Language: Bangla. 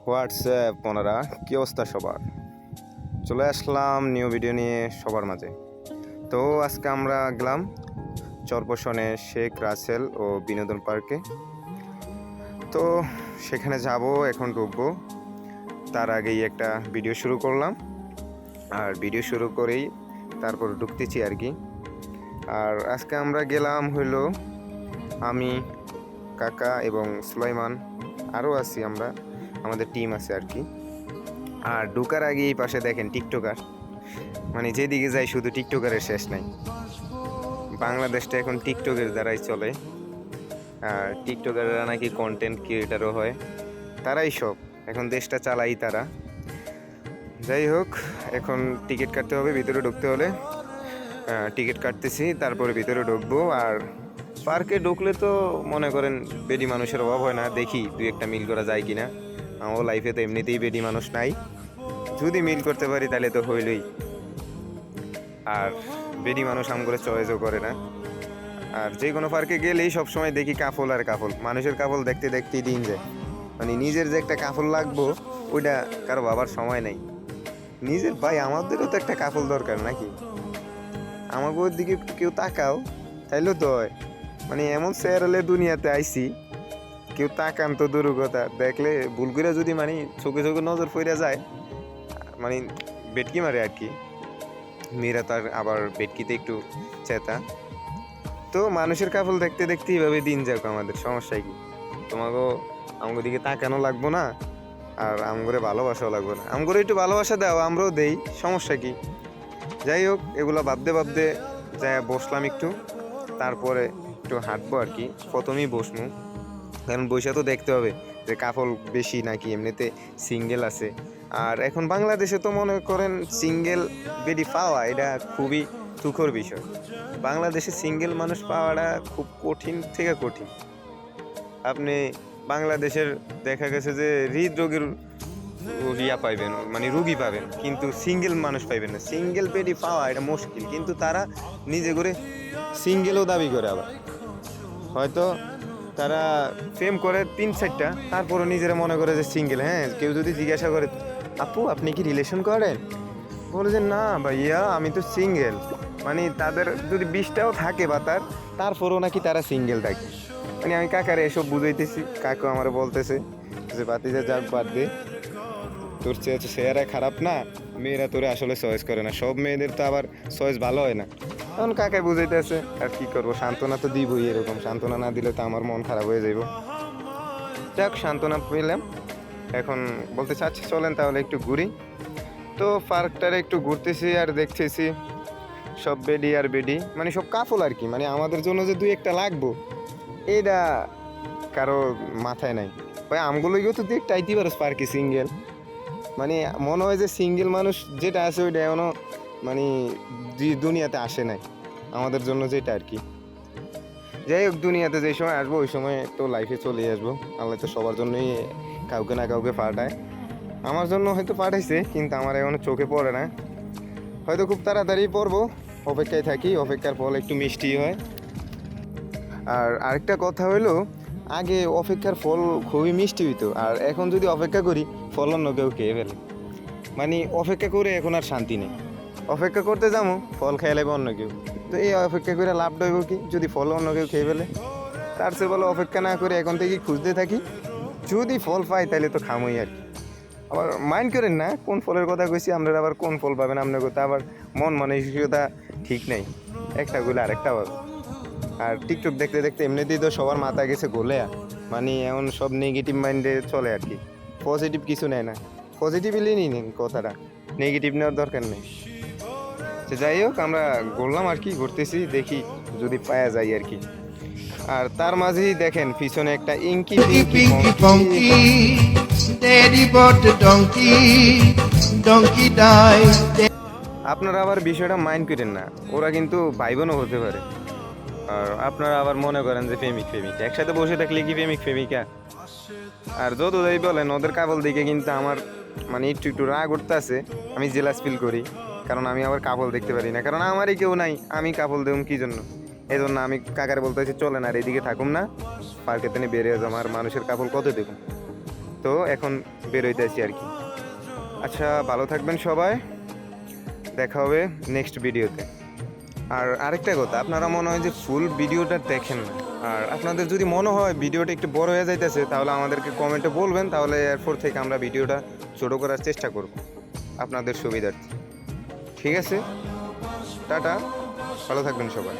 হোয়াটসঅ্যাপ ওনারা কী অবস্থা সবার? চলে আসলাম নিউ ভিডিও নিয়ে সবার মাঝে। তো আজকে আমরা গেলাম চরপশনে শেখ রাসেল ও বিনোদন পার্কে। তো সেখানে যাব, এখন ঢুকবো। তার আগেই একটা ভিডিও শুরু করলাম, আর ভিডিও শুরু করেই তারপর ঢুকতেছি আর কি। আর আজকে আমরা গেলাম হইলো আমি, কাকা এবং সুলাইমান, আরও আছি আমরা, আমাদের টিম আছে আর কি। আর ঢোকার আগে এই পাশে দেখেন টিকটকার, মানে যেদিকে যাই শুধু টিকটকারের শেষ নাই। বাংলাদেশটা এখন টিকটকের দ্বারাই চলে, আর টিকটকাররা নাকি কন্টেন্ট ক্রিয়েটারও হয়, তারাই সব এখন দেশটা চালাই তারা। যাই হোক, এখন টিকিট কাটতে হবে ভিতরে ঢুকতে হলে। টিকিট কাটতেছি, তারপরে ভিতরে ঢুকবো। আর পার্কে ঢুকলে তো মনে করেন বেডি মানুষের অভাব হয় না, দেখি দুই একটা মিল করা যায় কিনা। আমার লাইফে তো এমনিতেই বেডি মানুষ নাই, যদি মিল করতে পারি তাহলে তো হইলই। আর বেডি মানুষ আম করে চয়েসও করে না। আর যে কোনো পার্কে গেলেই সবসময় দেখি কাফল আর কাফল, মানুষের কাফল দেখতে দেখতেই দিন যায়। মানে নিজের যে একটা কাফল লাগবো ওইটা কারো বাবার সময় নেই। নিজের ভাই আমাদেরও তো একটা কাফল দরকার নাকি? আমাকে ওর দিকে কেউ তাকাও তাইলেও তো হয়। মানে এমন চেহারালে দুনিয়াতে আইছি, কেউ তাকান তো দূর কথা, দেখলে ভুল করে যদি মানে চোখে চোখে নজর পড়ে যায়, মানে বেটকি মারে আর কি। মেয়েরা তার আবার বেটকিতে একটু চেতা। তো মানুষের কাপড় দেখতে দেখতে এইভাবে দিন যাক, আমাদের সমস্যা কি? তোমাকেও আমগো দিকে তাকানো লাগবো না, আর আমগরে ভালোবাসাও লাগবো না। আমগরে একটু ভালোবাসা দাও, আমরাও দেই, সমস্যা কি? যাই হোক, এগুলো ভাবতে ভাবতে যাই বসলাম একটু, তারপরে একটু হাঁটবো আর কি। প্রথমেই বসবো, কারণ বৈশা তো দেখতে হবে যে কাপল বেশি নাকি এমনিতে সিঙ্গেল আছে। আর এখন বাংলাদেশে তো মনে করেন সিঙ্গেল বেডি পাওয়া এটা খুবই দুঃখর বিষয়। বাংলাদেশে সিঙ্গেল মানুষ পাওয়াটা খুব কঠিন থেকে কঠিন। আপনি বাংলাদেশের দেখা গেছে যে হৃদরোগের ইয়া পাইবেন, মানে রুগী পাবেন, কিন্তু সিঙ্গেল মানুষ পাইবেন না। সিঙ্গেল বেডি পাওয়া এটা মুশকিল, কিন্তু তারা নিজে করে সিঙ্গেলও দাবি করে। আবার হয়তো তারা প্রেম করে 3-4টা, তারপরও নিজেরা মনে করে যে সিঙ্গেল। হ্যাঁ, কেউ যদি জিজ্ঞাসা করে আপু আপনি কি রিলেশন করেন, বলে যে না ভাইয়া আমি তো সিঙ্গেল। মানে তাদের যদি 20টাও থাকে বা তারপরও নাকি তারা সিঙ্গেল থাকে। মানে আমি কাকারে এসব বুঝাইতেছি, কাকু আমার বলতেছে যে বাতিজা যাক বাদ দে, তোর চেহারা খারাপ না, মেয়েরা তোরে আসলে চয়েস করে না, সব মেয়েদের তো আবার চয়েস ভালো হয় না। এখন কাকাই বুঝাইতেছে, আর কি করবো, সান্ত্বনা তো দিবই। এরকম সান্ত্বনা না দিলে তো আমার মন খারাপ হয়ে যাইব। যাক, সান্ত্বনা পেলাম। এখন বলতে চাচ্ছি চলেন তাহলে একটু ঘুরি। তো পার্কটারে একটু ঘুরতেছি আর দেখতেছি সব বেডি আর বেডি, মানে সব কাফল আর কি। মানে আমাদের জন্য যে দুই একটা লাগবো এটা কারো মাথায় নাই। ভাই আমগুলোকেও তো দেখতে আইতে পারস পার্কে সিঙ্গেল। মানে মনে হয় যে সিঙ্গেল মানুষ যেটা আছে ওইটা এখনো মানে দুনিয়াতে আসে নাই আমাদের জন্য, যেটা আর কি। যাই হোক, দুনিয়াতে যে সময় আসবো ওই সময় তো লাইফে চলে আসবো। আল্লাহ তো সবার জন্যই কাউকে না কাউকে পাঠায়। আমার জন্য হয়তো পাঠাইছে, কিন্তু আমার এখনো চোখে পড়ে না। হয়তো খুব তাড়াতাড়ি পড়বো, অপেক্ষায় থাকি। অপেক্ষার ফল একটু মিষ্টি হয়। আর আরেকটা কথা হইলো, আগে অপেক্ষার ফল খুবই মিষ্টি হইতো, আর এখন যদি অপেক্ষা করি ফল অন্য কেউ খেয়ে ফেলে। মানে অপেক্ষা করে এখন আর শান্তি নেই। অপেক্ষা করতে যাবো, ফল খেয়ে লাগবে অন্য কেউ। তো এই অপেক্ষা করে লাভটা হইব কি, যদি ফল অন্য কেউ খেয়ে ফেলে? তার চেয়ে বলো অপেক্ষা না করে এখন থেকে খুঁজতে থাকি, যদি ফল পাই তাহলে তো খামোই আর কি। আবার মাইন্ড করেন না কোন ফলের কথা কইছি, আপনারা আবার কোন ফল পাবেন আপনার কথা আবার মন মানসিকতা ঠিক নেই, একটা গুলো আরেকটা পাবে। আর টিকটক দেখতে দেখতে এমনিতেই তো সবার মাথা গেছে গোলে, মানে এমন সব নেগেটিভ মাইন্ডে চলে আর কি। পজিটিভ কিছু নেয় না, পজিটিভলি নিন কথাটা, নেগেটিভ নেওয়ার দরকার নেই। তো যাই হোক, আমরা ঘুরলাম আর কি, ঘুরতেছি, দেখি যদি পাওয়া যায় আর কি। আর তার মাঝেই দেখেন পিছনে একটা ইঙ্কি Pinki funky, daddy bought the donkey, donkey died. আপনারা আবার বিষয়টা মাইন্ড করেন না, ওরা কিন্তু ভাই বোনও হতে পারে। আর আপনারা আবার মনে করেন যে প্রেমিক প্রেমিকা একসাথে বসে থাকলে কি প্রেমিক প্রেমিকা? আর যত যাই বলেন, ওদের কাপল দিকে কিন্তু আমার মানে একটু একটু রাগ উঠতে আছে। আমি জেলাস ফিল করি, কারণ আমি আবার কাপল দেখতে পারি না, কারণ আমারই কেউ নাই। আমি কাপল দেবো কি জন্য? এই জন্য আমি কাকার বলতেছি চলেন আর এদিকে থাকুম না, পার্কে তেনে বেরিয়ে যাবো। আর মানুষের কাপল কত দেখুন? তো এখন বেরোইতেছি আর কি। আচ্ছা, ভালো থাকবেন সবাই, দেখা হবে নেক্সট ভিডিওতে। আর আরেকটা কথা, আপনারা মনে হয় যে ফুল ভিডিওটা দেখেন না, আর আপনাদের যদি মনে হয় ভিডিওটা একটু বড় হয়ে যাইতেছে তাহলে আমাদেরকে কমেন্টে বলবেন, তাহলে এরপর থেকে আমরা ভিডিওটা ছোটো করার চেষ্টা করব আপনাদের সুবিধার্থে। ঠিক আছে, টাটা, ভালো থাকবেন সবাই।